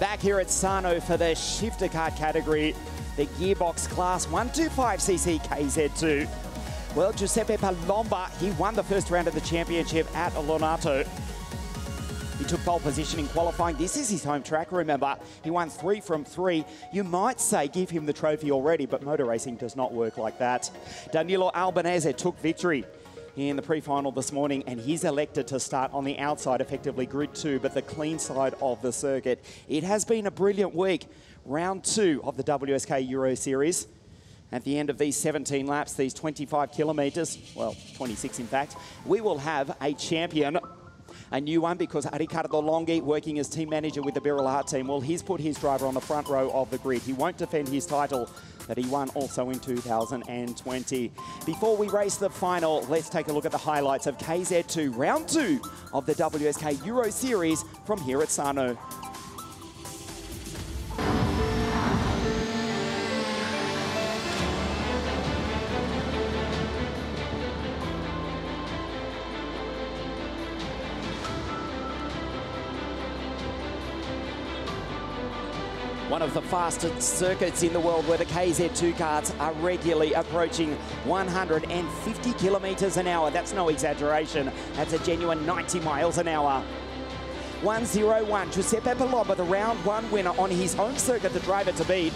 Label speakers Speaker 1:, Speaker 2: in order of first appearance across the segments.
Speaker 1: Back here at SARNO for the shifter kart category, the gearbox class 125cc Kz2. Well, Giuseppe Palumba, he won the first round of the championship at Lonato. He took pole position in qualifying. This is his home track, remember. He won 3 from 3. You might say give him the trophy already, but motor racing does not work like that. Danilo Albanese took victory in the pre-final this morning, and he's elected to start on the outside, effectively grid 2, but the clean side of the circuit. It has been a brilliant week. Round 2 of the WSK Euro Series. At the end of these 17 laps, these 25 kilometres, well, 26 in fact, we will have a champion. A new one, because Riccardo Longhi, working as team manager with the Birrell team, well, he's put his driver on the front row of the grid. He won't defend his title that he won also in 2020. Before we race the final, let's take a look at the highlights of Kz2 Round 2 of the WSK Euro Series from here at SARNO. One of the fastest circuits in the world, where the Kz2 karts are regularly approaching 150 kilometres an hour. That's no exaggeration. That's a genuine 90 miles an hour. 101, Giuseppe Palumba, the round 1 winner on his home circuit, the driver to beat.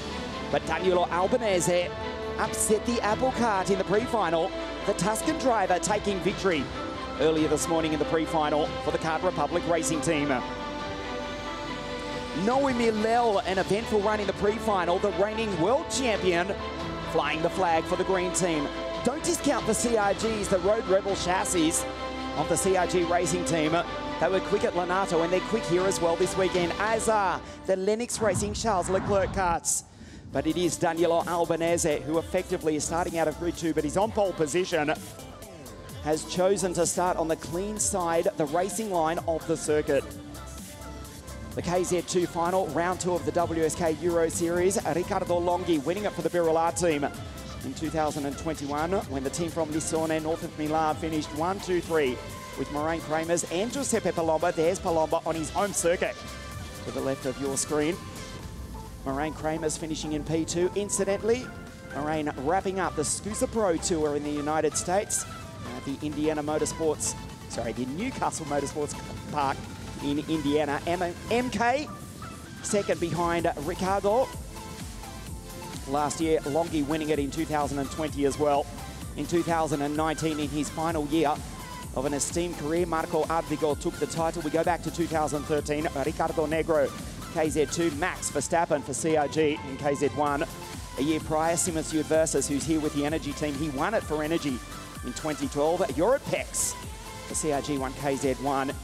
Speaker 1: But Danilo Albanese upset the Apple kart in the pre-final. The Tuscan driver taking victory earlier this morning in the pre-final for the Kart Republic racing team. Noemi Lel, an eventful run in the pre-final, the reigning world champion, flying the flag for the green team. Don't discount the CRGs, the Road Rebel chassis of the CRG racing team. They were quick at Lonato, and they're quick here as well this weekend, as are the Lennox Racing Charles Leclerc karts. But it is Danilo Albanese who effectively is starting out of grid 2, but he's on pole position, has chosen to start on the clean side, the racing line of the circuit. The Kz2 final, round 2 of the WSK Euro Series. Riccardo Longhi winning it for the Birrell team in 2021, when the team from Lissone, north of Milan, finished 1, 2, 3 with Moraine Kramers and Giuseppe Palumba. There's Palumba on his home circuit to the left of your screen. Moraine Kramers finishing in P2. Incidentally, Moraine wrapping up the SCUSA Pro Tour in the United States at the the Newcastle Motorsports Park in Indiana. MK, second behind Riccardo. Last year, Longhi winning it in 2020 as well. In 2019, in his final year of an esteemed career, Marco Ardigo took the title. We go back to 2013, Ricardo Negro, Kz2, Max Verstappen for CRG in KZ1. A year prior, Simmons Udversus, who's here with the Energy team, he won it for Energy in 2012. Europe Pex for CRG won KZ1.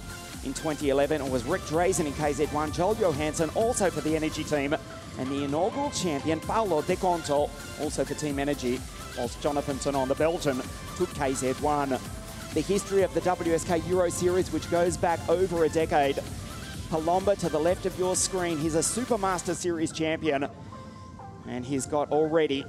Speaker 1: In 2011, it was Rick Drazen in KZ1, Joel Johansson also for the Energy team, and the inaugural champion, Paolo De Conto, also for Team Energy, whilst Jonathan Tonon, the Belgian, took KZ1. The history of the WSK Euro Series, which goes back over a decade. Palumba to the left of your screen, he's a Supermaster Series champion, and he's got already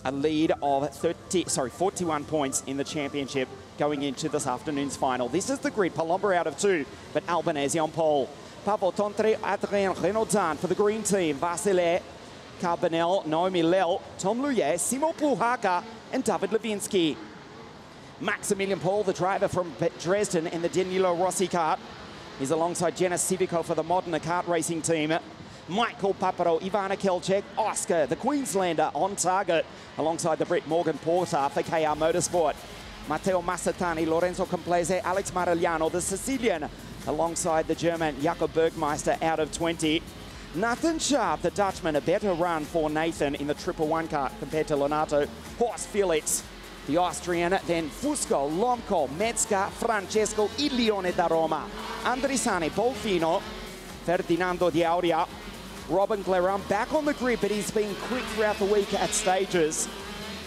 Speaker 1: a lead of 41 points in the championship going into this afternoon's final. This is the grid. Palumba out of 2, but Albanese on pole. Pavel Tontre, Adrien Renaudin for the green team. Vasile Carbonell, Noemi Lel, Tom Luye, Simo Puhaka, and David Levinsky. Maximilian Paul, the driver from Dresden in the Danilo Rossi kart. He's alongside Jenna Civico for the Modena kart racing team. Michael Paparo, Ivana Kelchek, Oscar, the Queenslander, on target alongside the Brit Morgan Porter for KR Motorsport. Matteo Massatani, Lorenzo Complese, Alex Marigliano, the Sicilian, alongside the German Jakob Bergmeister out of 20. Nathan Sharp, the Dutchman, a better run for Nathan in the 111 kart compared to Lonato. Horst Felix, the Austrian, then Fusco, Lomco, Metzger, Francesco, Il Leone da Roma. Andrisani, Bolfino, Ferdinando Di Auria, Robin Glerum back on the grid, but he's been quick throughout the week at stages.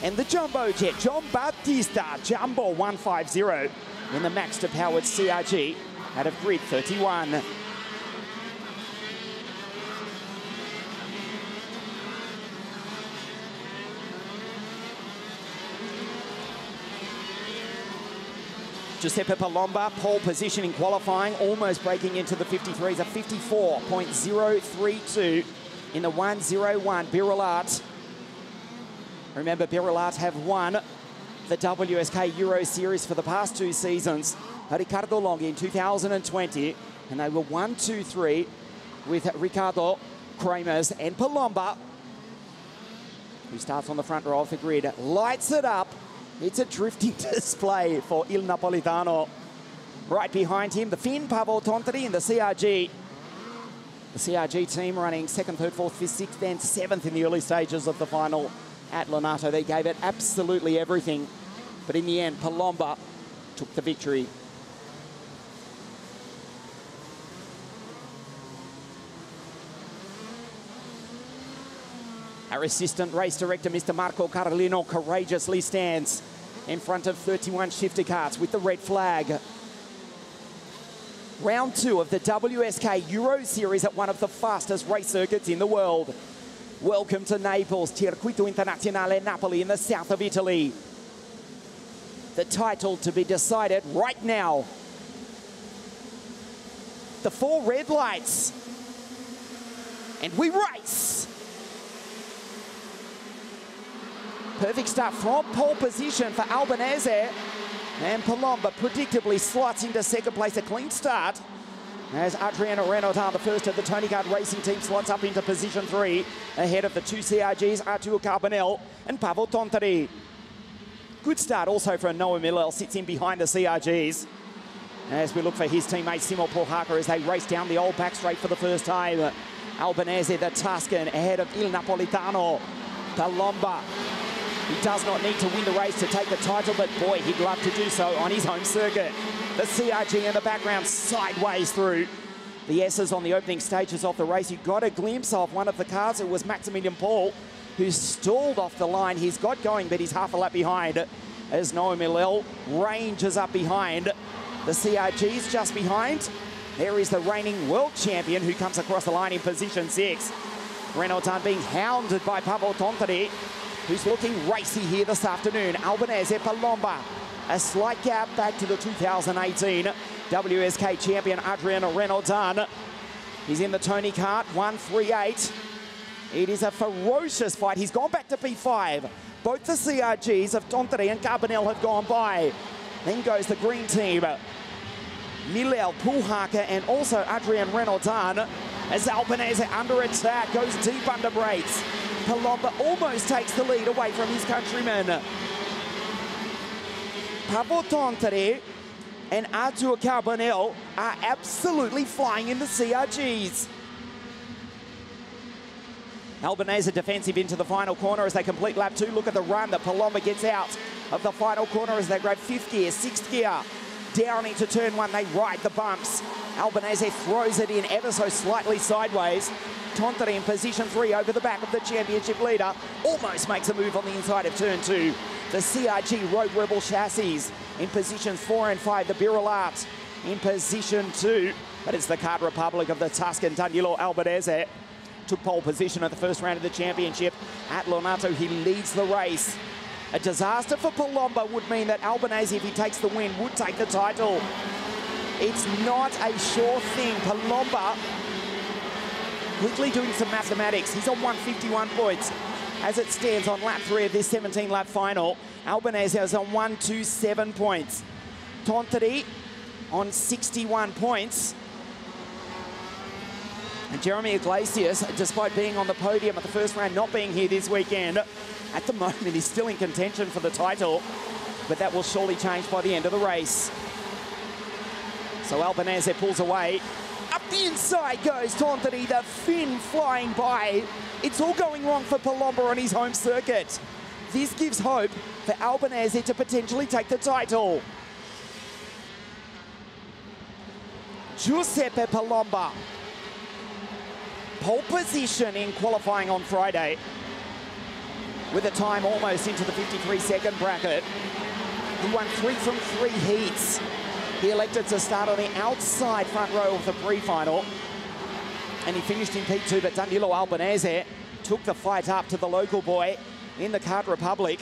Speaker 1: And the Jumbo Jet, John Bautista, Jumbo 150 in the max-to-powered CRG out of grid 31. Giuseppe Palumba, pole position in qualifying, almost breaking into the 53s, a 54.032 in the 101 Birolart. Remember, Birolart have won the WSK Euro Series for the past 2 seasons. Riccardo Longhi in 2020, and they were 1, 2, 3 with Ricardo, Kramers and Palumba, who starts on the front row of the grid, lights it up. It's a drifting display for Il Napolitano. Right behind him, the Finn, Pavel Tonteri in the CRG. The CRG team running 2nd, 3rd, 4th, 5th, 6th and 7th in the early stages of the final at Lonato. They gave it absolutely everything. But in the end, Palumba took the victory. Our assistant race director, Mr. Marco Carlino, courageously stands in front of 31 shifter carts with the red flag. Round 2 of the WSK Euro Series at one of the fastest race circuits in the world. Welcome to Naples, Circuito Internazionale Napoli in the south of Italy. The title to be decided right now. The 4 red lights. And we race. Perfect start from pole position for Albanese. And Palumba predictably slots into 2nd place, a clean start. As Adriano Renaudin, the first of the Tony Kart Racing team, slots up into position 3, ahead of the 2 CRGs, Arturo Carbonell and Pavel Tonteri. Good start also for Noah Millel, sits in behind the CRGs. As we look for his teammate Simo Pohaka as they race down the old back straight for the first time. Albanese, the Tuscan, ahead of Il Napolitano. Palumba. He does not need to win the race to take the title, but boy, he'd love to do so on his home circuit. The CRG in the background sideways through. The S's on the opening stages of the race. You got a glimpse of one of the cars. It was Maximilian Paul, who stalled off the line. He's got going, but he's half a lap behind as Noah Millel ranges up behind. The CRG's just behind. There is the reigning world champion who comes across the line in position 6. Renaudin being hounded by Pavel Tonteri, who's looking racy here this afternoon. Albanese, Palumba, a slight gap back to the 2018 WSK champion Adriano Renaudin. He's in the Tony Kart, 138. It is a ferocious fight. He's gone back to P5. Both the CRGs of Tonteri and Carbonell have gone by. Then goes the green team. Millel, Pohaka, and also Adrian Renaudin. As Albanese under attack, goes deep under brakes. Palumba almost takes the lead away from his countrymen. Pavel Tonteri and Arturo Carbonell are absolutely flying in the CRGs. Albanese defensive into the final corner as they complete lap 2. Look at the run that Palumba gets out of the final corner as they grab 5th gear, 6th gear. Down into turn 1, they ride the bumps. Albanese throws it in ever so slightly sideways. Tonteri in position 3 over the back of the championship leader. Almost makes a move on the inside of turn 2. The CRG Road Rebel chassis in positions 4 and 5. The Birolart in position 2. But it's the Kart Republic of the Tuscan Danilo Albanese. Took pole position at the first round of the championship. At Lonato, he leads the race. A disaster for Palumba would mean that Albanese, if he takes the win, would take the title. It's not a sure thing. Palumba quickly doing some mathematics. He's on 151 points as it stands on lap 3 of this 17-lap final. Albanese is on 127 points. Tonteri on 61 points. And Jeremy Iglesias, despite being on the podium at the first round, not being here this weekend, at the moment he's still in contention for the title, but that will surely change by the end of the race. So Albanese pulls away. Up the inside goes Tonteri, the Finn flying by. It's all going wrong for Palumba on his home circuit. This gives hope for Albanese to potentially take the title. Giuseppe Palumba, pole position in qualifying on Friday, with a time almost into the 53-second bracket. He won 3 from 3 heats. He elected to start on the outside front row of the pre-final, and he finished in P2, but Danilo Albanese took the fight up to the local boy in the Kart Republic.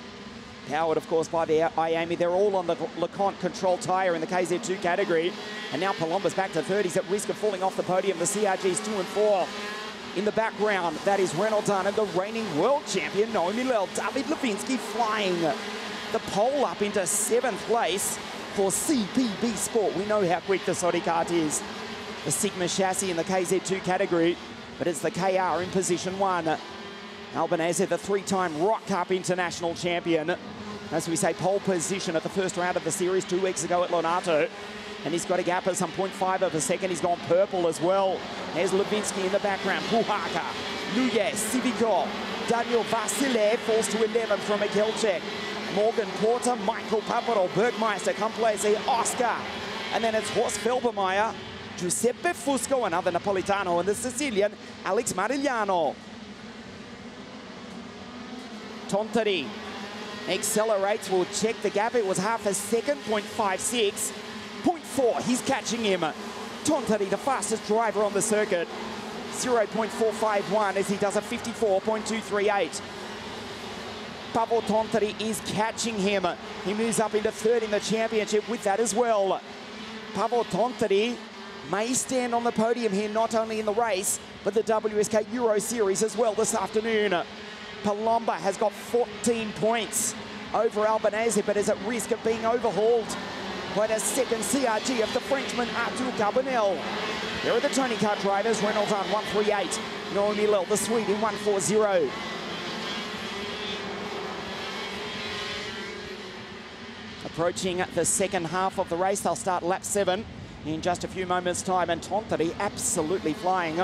Speaker 1: Powered, of course, by the Miami. They're all on the LeConte control tyre in the KZ2 category. And now Palumba's back to third. He's at risk of falling off the podium. The CRG's 2 and 4. In the background, that is Reynolds-Dunn and the reigning world champion, Naomi Lel. David Lewinsky flying the pole up into 7th place for CPB Sport. We know how quick the Saudi kart is. The Sigma chassis in the KZ2 category, but it's the KR in position 1. Albanese, the 3-time Rock Cup international champion. As we say, pole position at the first round of the series 2 weeks ago at Lonato. And he's got a gap of some 0.5 of a second. He's gone purple as well. There's Lewinsky in the background. Puhaka, Nuyes, Civico, Daniel Vasile falls to 11th from Mikelcek. Morgan Porter, Michael Paparo, Bergmeister, Complese, Oscar. And then it's Horst Felbermeyer, Giuseppe Fusco, another Napolitano, and the Sicilian, Alex Marigliano. Tontari accelerates. We'll check the gap. It was half a second, 0.56. 0.4, he's catching him. Tontari, the fastest driver on the circuit. 0.451 as he does a 54.238. Pavel Tontari is catching him. He moves up into third in the championship with that as well. Pavel Tontari may stand on the podium here, not only in the race, but the WSK Euro Series as well this afternoon. Palumba has got 14 points over Albanese, but is at risk of being overhauled by the second CRG of the Frenchman Artur Carbonell. There are the Tony Kart drivers. Reynolds-Dunn 138. Naomi Lel, the Swede, in 140. Approaching the second half of the race, they'll start lap 7 in just a few moments' time, and Tontari absolutely flying.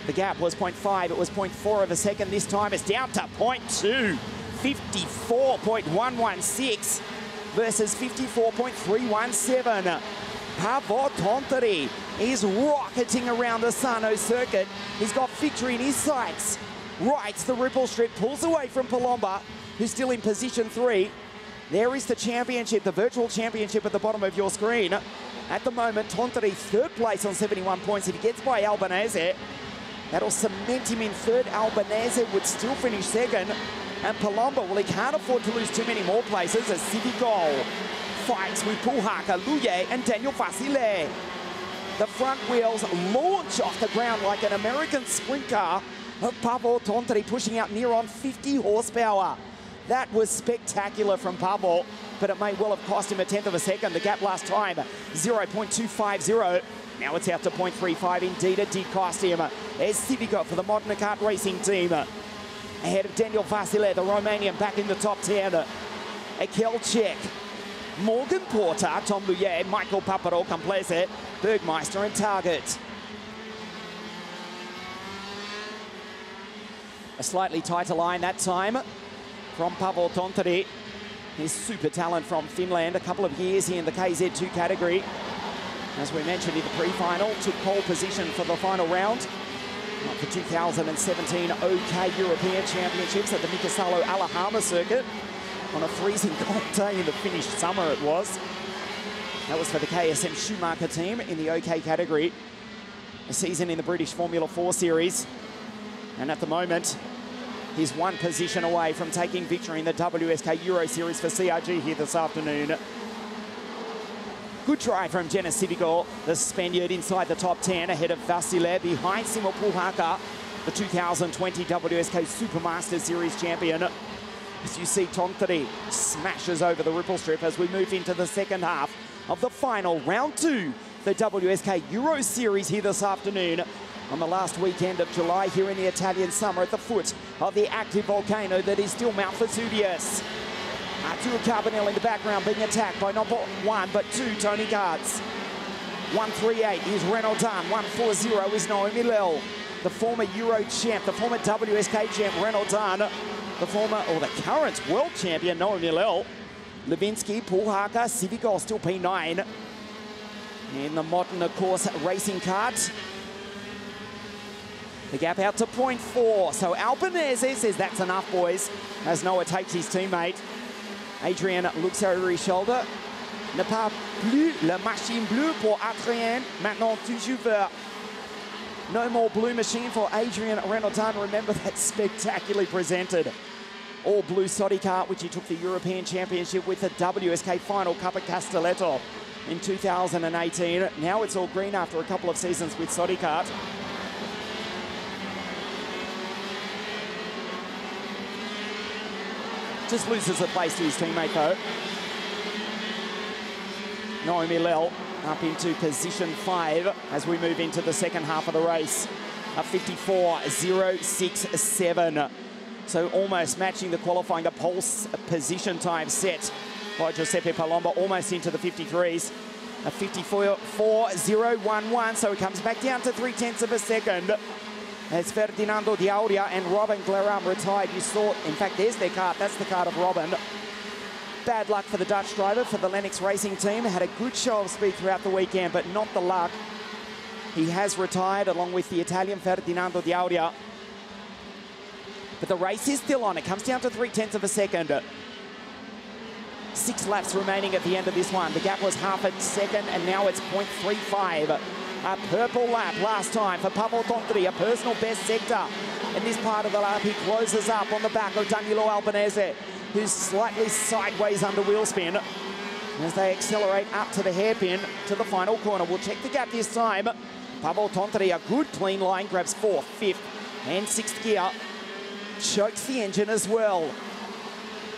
Speaker 1: The gap was 0.5, it was 0.4 of a second this time. It's down to 0.2, 54.116 versus 54.317. Pavel Tontari is rocketing around the SARNO circuit. He's got victory in his sights. Rights the ripple strip, pulls away from Palumba, who's still in position 3. There is the championship, the virtual championship at the bottom of your screen. At the moment, Tontari third place on 71 points. If he gets by Albanese, that'll cement him in third. Albanese would still finish second. And Palumba, well, he can't afford to lose too many more places as Civico fights with Puhaka, Luye, and Daniel Vasile. The front wheels launch off the ground like an American sprint car of Pavel Tontari, pushing out near on 50 horsepower. That was spectacular from Pavel, but it may well have cost him a 1/10 of a second. The gap last time, 0.250. Now it's out to 0.35. Indeed, it did cost him. There's Civico for the Modern Kart Racing team. Ahead of Daniel Vasile, the Romanian, back in the top 10. Mikelcek, Morgan Porter, Tom Luye, Michael Paparo, Complese, Bergmeister, and Target. A slightly tighter line that time from Pavel Tontari. His super talent from Finland, a couple of years here in the KZ2 category. As we mentioned in the pre-final, took pole position for the final round of the 2017 OK European Championships at the Mikasalo Alahama circuit on a freezing cold day in the Finnish summer it was. That was for the KSM Schumacher team in the OK category. A season in the British Formula 4 series. And at the moment, he's one position away from taking victory in the WSK Euro Series for CRG here this afternoon. Good try from Jenna Civico, the Spaniard, inside the top 10, ahead of Vasile, behind Simo Puhaka, the 2020 WSK Supermaster Series champion. As you see, Tontari smashes over the ripple strip as we move into the second half of the final round 2, the WSK Euro Series here this afternoon on the last weekend of July here in the Italian summer at the foot of the active volcano that is still Mount Vesuvius. Artur Carbonell in the background being attacked by not 1 but 2 Tony Karts. 138 is Reynolds-Dunn, 140 is Naomi Lel. The former Euro champ, the former WSK champ Reynolds-Dunn, the former, or the current world champion Naomi Lel. Lewinsky, Puhaka, Civico still P9. In the modern, of course, racing kart. The gap out to 0.4. So Albanese says that's enough, boys, as Noah takes his teammate. Adrien looks over his shoulder. Ne pas plus la machine bleue pour Adrien. Maintenant toujours vert. No more blue machine for Adrien Reynolds-Dunn. Remember, that's spectacularly presented all blue Sodi kart, which he took the European Championship with the WSK Final Cup at Castelletto in 2018. Now it's all green after a couple of seasons with Sodi kart. Just loses the place to his teammate though. Naomi Lel up into position 5 as we move into the second half of the race. A 54.067. So almost matching the qualifying, the pole position time set by Giuseppe Palumba, almost into the 53s. A 54.011, so it comes back down to 0.3 of a second. As Ferdinando Di Auria and Robin Gleram retired. You saw, in fact, there's their kart. That's the kart of Robin. Bad luck for the Dutch driver, for the Lennox Racing team. Had a good show of speed throughout the weekend, but not the luck. He has retired along with the Italian Ferdinando Di Auria. But the race is still on. It comes down to 0.3 of a second. 6 laps remaining at the end of this one. The gap was half a second, and now it's 0.35. A purple lap last time for Pavel Tontri, a personal best sector. In this part of the lap, he closes up on the back of Danilo Albanese, who's slightly sideways under wheel spin. As they accelerate up to the hairpin to the final corner. We'll check the gap this time. Pavel Tontri, a good clean line, grabs 4th, 5th, and 6th gear. Chokes the engine as well.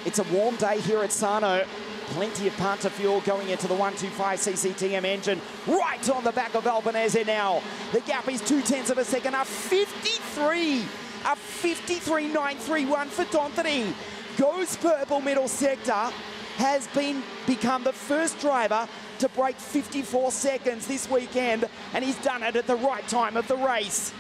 Speaker 1: It's a warm day here at SARNO. Plenty of Panta fuel going into the 125 CCTM engine. Right on the back of Albanese now. The gap is 0.2 of a second. A 53.931 for Tontri. Goes purple middle sector. Has become the first driver to break 54 seconds this weekend, and he's done it at the right time of the race.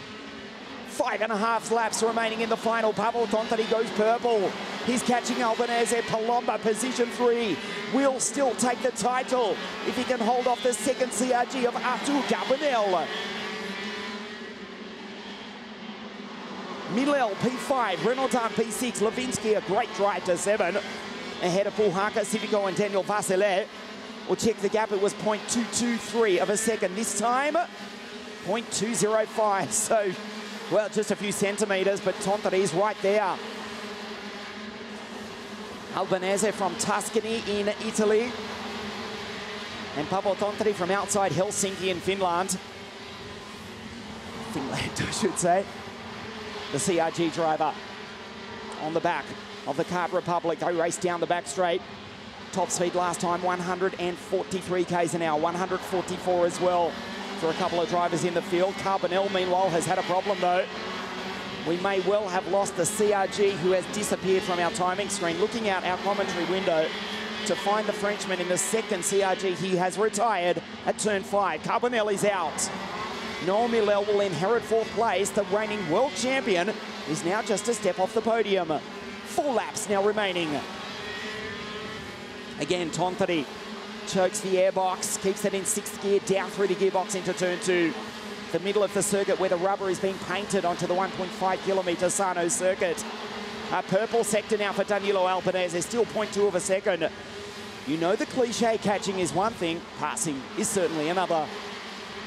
Speaker 1: 5.5 laps remaining in the final. Pavel Tontri goes purple. He's catching Albanese. Palumba, position 3, will still take the title if he can hold off the second CRG of Artur Carbonell. Milel, P5, Renaudin, P6, Levinsky, a great drive to 7. Ahead of Puhaka, Civico and Daniel Vassilet. We'll check the gap. It was 0.223 of a second. This time, 0.205. So, well, just a few centimetres, but Tontri's right there. Albanese from Tuscany in Italy. And Pavel Tontri from outside Helsinki in Finland. Finland, I should say. The CRG driver on the back of the Kart Republic. They race down the back straight. Top speed last time, 143 k's an hour, 144 as well for a couple of drivers in the field. Carbonell, meanwhile, has had a problem, though. We may well have lost the CRG, who has disappeared from our timing screen. Looking out our commentary window to find the Frenchman in the second CRG. He has retired at turn 5. Carbonell is out. Noel Milel will inherit 4th place. The reigning world champion is now just a step off the podium. 4 laps now remaining. Again, Tontri chokes the airbox, keeps it in 6th gear, down through the gearbox into turn 2. The middle of the circuit where the rubber is being painted onto the 1.5 kilometre SARNO circuit. A purple sector now for Danilo Albanese, still 0.2 of a second. You know the cliche, catching is one thing, passing is certainly another.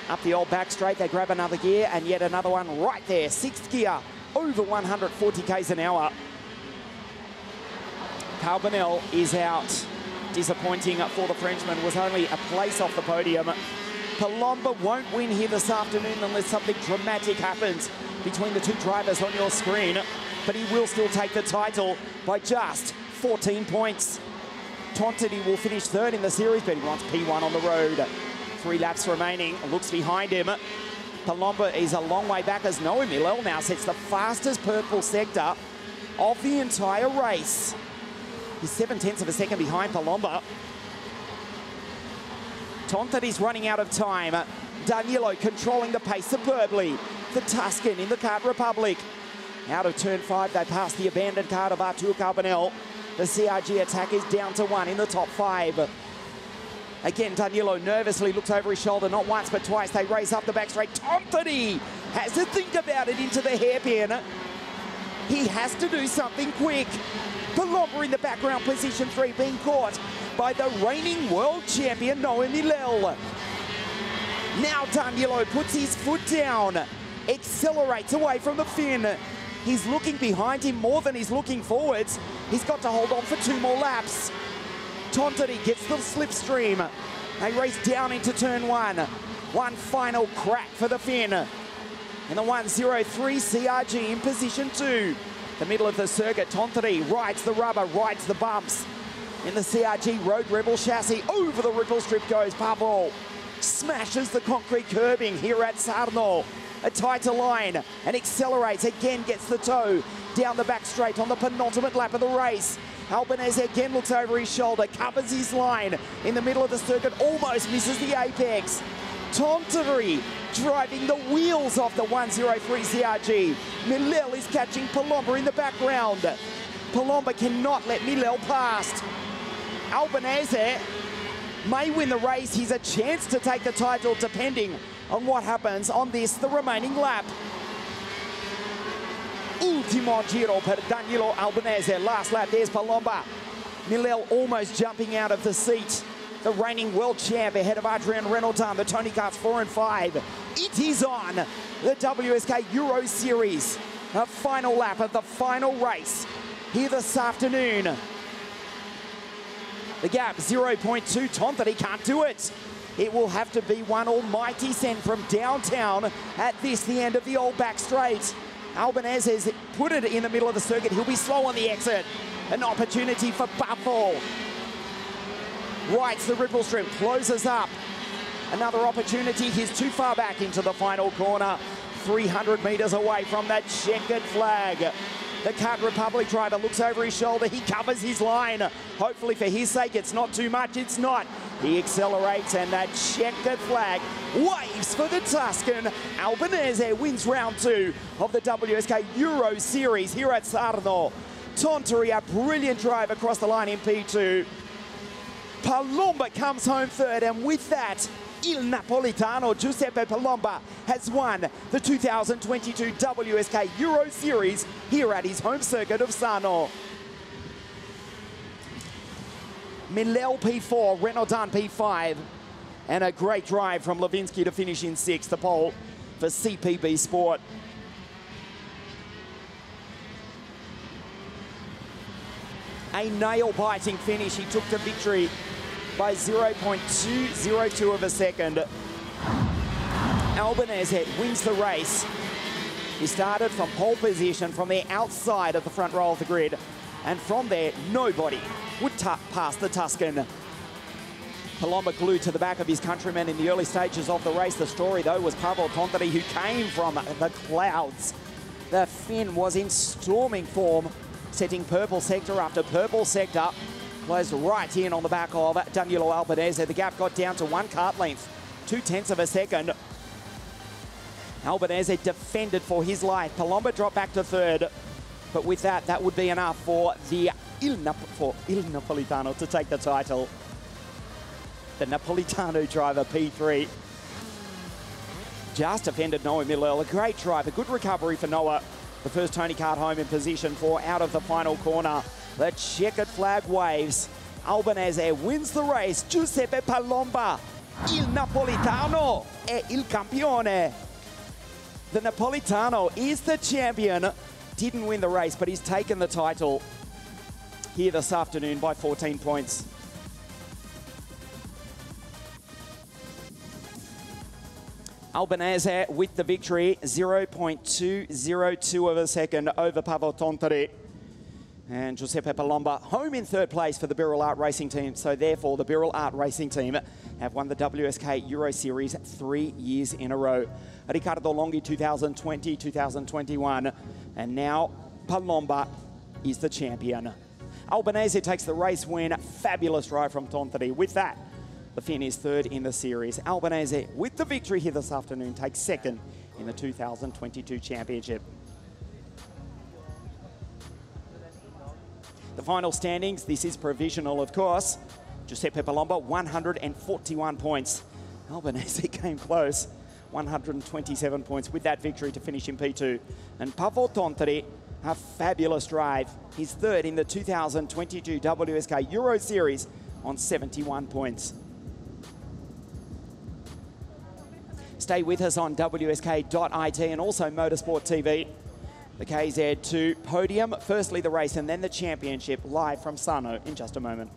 Speaker 1: Up the old back straight, they grab another gear, and yet another one right there. 6th gear, over 140 k's an hour. Carbonell is out. Disappointing for the Frenchman, was only a place off the podium. Palumba won't win here this afternoon unless something dramatic happens between the 2 drivers on your screen, but he will still take the title by just 14 points. Tontri will finish 3rd in the series, but he wants P1 on the road. 3 laps remaining, looks behind him. Palumba is a long way back as Noah Milel now sets the fastest purple sector of the entire race. He's 0.7 of a second behind Palumba. Tontri's running out of time. Danilo controlling the pace superbly. The Tuscan in the Kart Republic. Out of turn 5, they pass the abandoned kart of Artur Carbonell. The CRG attack is down to 1 in the top 5. Again, Danilo nervously looks over his shoulder, not once but twice. They race up the back straight. Tontri has to think about it into the hairpin. He has to do something quick. Palumba in the background, position 3, being caught by the reigning world champion, Noah Milel. Now Danilo puts his foot down, accelerates away from the fin. He's looking behind him more than he's looking forwards. He's got to hold on for 2 more laps. Tontori gets the slipstream. They race down into turn 1. One final crack for the Finn. In the 103 CRG in position 2. The middle of the circuit, Tontori rides the rubber, rides the bumps. In the CRG Road Rebel chassis, over the ripple strip goes Pavel. Smashes the concrete curbing here at SARNO. A tighter line and accelerates, again gets the toe. Down the back straight on the penultimate lap of the race. Albanese again looks over his shoulder, covers his line. In the middle of the circuit, almost misses the apex. Tontori driving the wheels off the 103 CRG. Milel is catching Palumba in the background. Palumba cannot let Milel past. Albanese may win the race. He's a chance to take the title depending on what happens on the remaining lap. Ultimo giro per Danilo Albanese. Last lap, there's Palumba. Milel almost jumping out of the seat. The reigning world champ ahead of Adrian Renaudin, the Tony Karts 4 and 5. It is on the WSK Euro Series. A final lap of the final race here this afternoon. The gap, 0.2. Tontori can't do it. It will have to be one almighty send from downtown at the end of the old back straight. Albanese has put it in the middle of the circuit. He'll be slow on the exit. An opportunity for Buffalo. Rights the ripple strip, closes up. Another opportunity. He's too far back into the final corner. 300 meters away from that checkered flag. The Kart Republic driver looks over his shoulder. He covers his line. Hopefully for his sake, it's not too much. It's not. He accelerates and that checkered flag waves for the Tuscan. Albanese wins round 2 of the WSK Euro Series here at Sarno. Tontori, a brilliant drive across the line in P2. Palumba comes home third, and with that, Il Napolitano, Giuseppe Palumba, has won the 2022 WSK Euro Series here at his home circuit of Sarno. Milel P4, Renaudin P5, and a great drive from Levinsky to finish in 6th, the pole for CPB Sport. A nail-biting finish. He took to victory by 0.202 of a second. Albanese wins the race. He started from pole position from the outside of the front row of the grid, and from there, nobody would pass the Tuscan. Palumba glued to the back of his countrymen in the early stages of the race. The story, though, was Pavel Tontori, who came from the clouds. The Finn was in storming form, setting purple sector after purple sector. Closed right in on the back of Danilo Albanese. The gap got down to 1 kart length, 0.2 of a second. Albanese defended for his life. Palumba dropped back to 3rd. But with that, that would be enough for Il Napolitano to take the title. The Napolitano driver, P3. Just defended Noah Milel. A great drive, a good recovery for Noah. The first Tony Kart home in position 4 out of the final corner. The checkered flag waves. Albanese wins the race. Giuseppe Palumba, il Napolitano e il campione. The Napolitano is the champion. Didn't win the race, but he's taken the title here this afternoon by 14 points. Albanese with the victory, 0.202 of a second over Pavel Tontori. And Giuseppe Palumba home in 3rd place for the Birrell Art Racing Team. So therefore, the Birrell Art Racing Team have won the WSK Euro Series 3 years in a row. Riccardo Longhi 2020, 2021. And now Palumba is the champion. Albanese takes the race win. Fabulous drive from Tontori. With that, the Finn is 3rd in the series. Albanese, with the victory here this afternoon, takes 2nd in the 2022 championship. The final standings, this is provisional, of course. Giuseppe Palumba, 141 points. Albanese came close, 127 points with that victory to finish in P2. And Pavel Tontori, a fabulous drive. He's 3rd in the 2022 WSK Euro Series on 71 points. Stay with us on WSK.it and also Motorsport TV. the Kz2 Podium. Firstly, the race and then the championship live from SARNO in just a moment.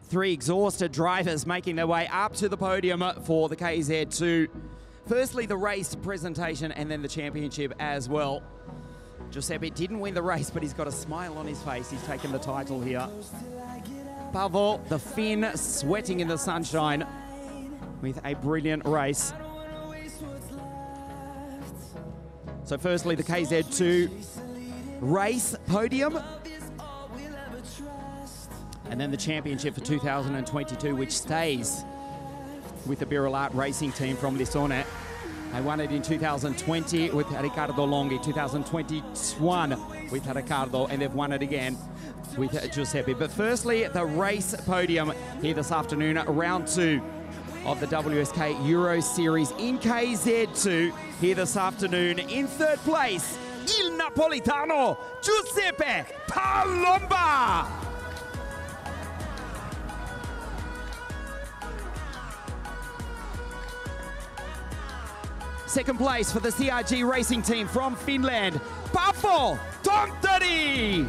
Speaker 1: Three exhausted drivers making their way up to the podium for the Kz2. Firstly, the race presentation and then the championship as well. Giuseppe didn't win the race, but he's got a smile on his face. He's taken the title here. Pavel, the Finn, sweating in the sunshine with a brilliant race. So firstly, the Kz2 Race Podium. And then the championship for 2022, which stays with the Birol Art Racing team from Lissone. They won it in 2020 with Riccardo Longhi, 2021 with Riccardo, and they've won it again with Giuseppe. But firstly, the race podium here this afternoon, round 2 of the WSK Euro Series in KZ2 here this afternoon. In third place, Il Napolitano, Giuseppe Palumba. Second place for the CRG Racing team from Finland, Paavo Tontari.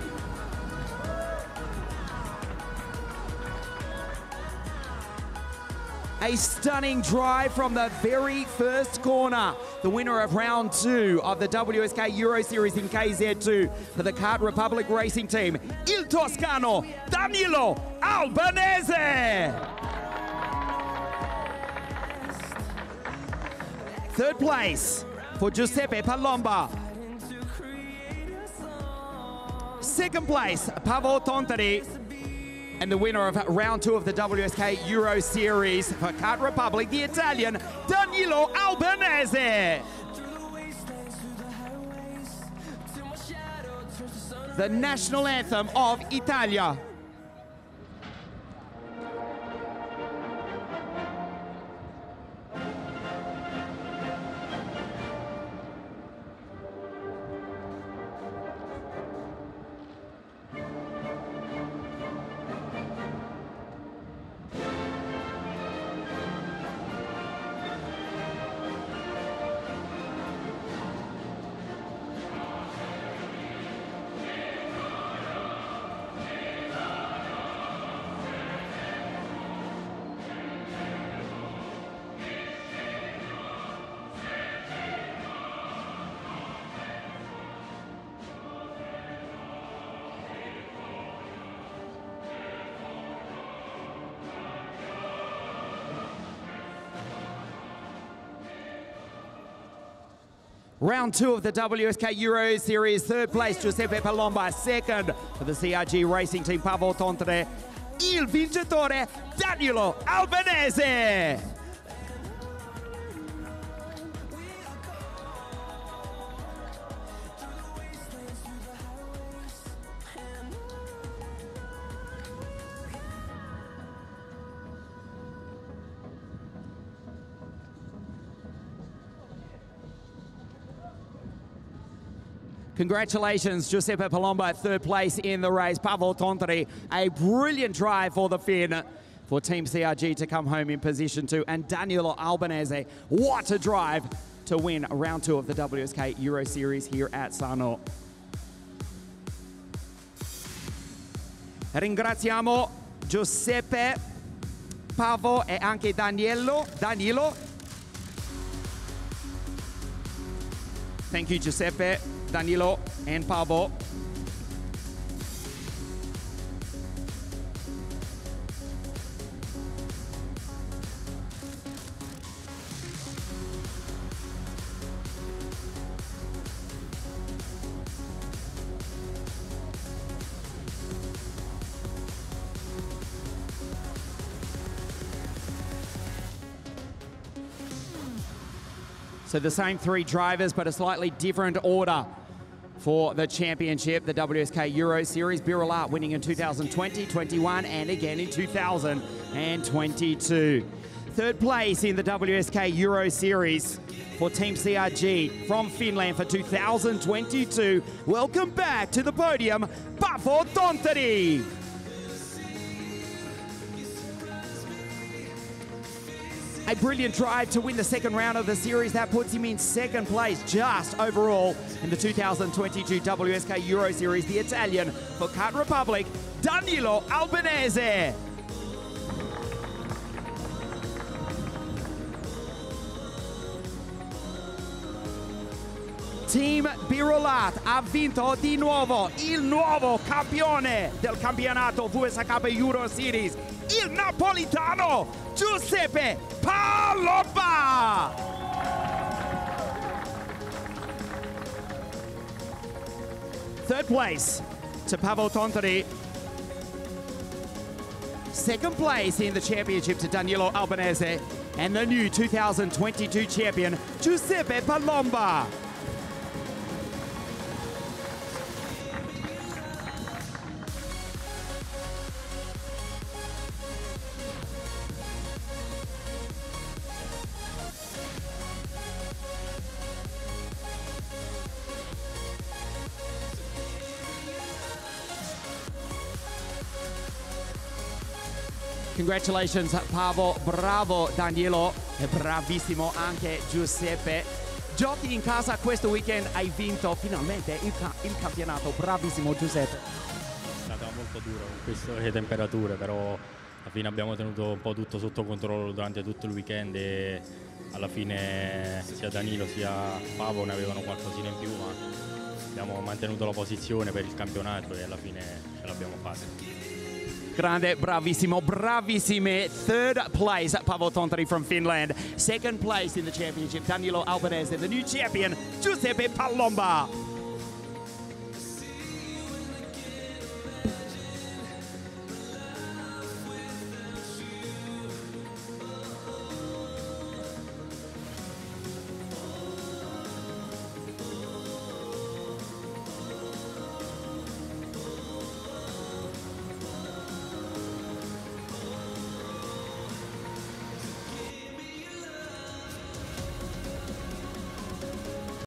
Speaker 1: A stunning drive from the very first corner. The winner of round 2 of the WSK Euro Series in KZ2 for the Kart Republic Racing team, Il Toscano, Danilo Albanese. Third place for Giuseppe Palumba. Second place, Paavo Tontari. And the winner of round 2 of the WSK Euro Series for Kart Republic, the Italian Danilo Albanese. The national anthem of Italia. Round 2 of the WSK Euro Series. Third place, Giuseppe Palumba. Second for the CRG Racing Team, Paavo Tontere. Il vincitore, Danilo Albanese. Congratulations, Giuseppe Palumba, third place in the race. Paavo Tontere, a brilliant drive for the Finn, for Team CRG to come home in position 2. And Danilo Albanese, what a drive to win round 2 of the WSK Euro Series here at SARNO. Ringraziamo Giuseppe, Paavo e anche Danilo. Thank you, Giuseppe, Danilo, and Paavo. So the same 3 drivers, but a slightly different order for the championship, the WSK Euro Series. Birulat winning in 2020, 21, and again in 2022. Third place in the WSK Euro Series for Team CRG from Finland for 2022. Welcome back to the podium, Paavo Tontere. A brilliant drive to win the second round of the series. That puts him in second place just overall in the 2022 WSK Euro Series. The Italian for Kart Republic, Danilo Albanese. Team Birulat ha vinto di nuovo il nuovo campione del campionato WSK Euro Series, il napolitano Giuseppe Palumba. Third place to Paavo Tontere. Second place in the championship to Danilo Albanese, and the new 2022 champion Giuseppe Palumba. Congratulations Paavo, bravo Danilo e bravissimo anche Giuseppe. Giochi in casa questo weekend, hai vinto finalmente il campionato, bravissimo Giuseppe.
Speaker 2: È stata molto dura con queste temperature, però alla fine abbiamo tenuto un po' tutto sotto controllo durante tutto il weekend e alla fine sia Danilo sia Paavo ne avevano qualcosina in più, ma abbiamo mantenuto la posizione per il campionato e alla fine ce l'abbiamo fatta.
Speaker 1: Grande, bravissimo, bravissime. Third place, Paavo Tontere from Finland. Second place in the championship, Danilo Albanese, the new champion, Giuseppe Palumba.